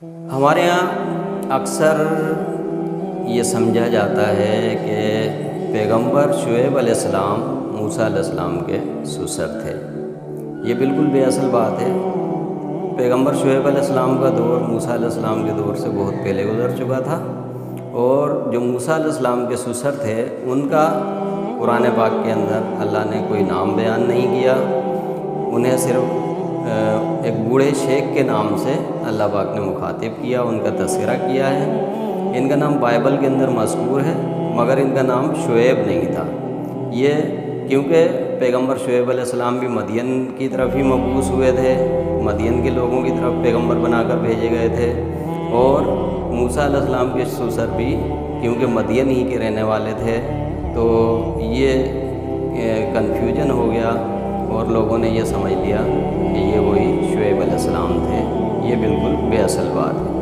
ہمارے یہاں اکثر یہ سمجھا جاتا ہے کہ پیغمبر شعیب علیہ السلام موسیٰ علیہ السلام کے سسر تھے۔ یہ بالکل بے اصل بات ہے۔ پیغمبر شعیب علیہ السلام کا دور موسیٰ علیہ السلام کے دور سے بہت پہلے گزر چکا تھا، اور جو موسیٰ علیہ السلام کے سسر تھے ان کا قرآن پاک کے اندر اللہ نے کوئی نام بیان نہیں کیا۔ انہیں صرف ایک بوڑھے شیخ کے نام سے اللہ پاک نے مخاطب کیا، ان کا تذکرہ کیا ہے۔ ان کا نام بائبل کے اندر مذکور ہے، مگر ان کا نام شعیب نہیں تھا۔ یہ کیونکہ پیغمبر شعیب علیہ السلام بھی مدین کی طرف ہی مبعوث ہوئے تھے، مدین کے لوگوں کی طرف پیغمبر بنا کر بھیجے گئے تھے، اور موسیٰ علیہ السلام کے سسر بھی کیونکہ مدین ہی کے رہنے والے تھے، تو یہ کنفیوژن ہو گیا اور لوگوں نے یہ سمجھ لیا کہ یہ وہی شعیب علیہ السلام تھے۔ یہ بالکل بے اصل بات ہے۔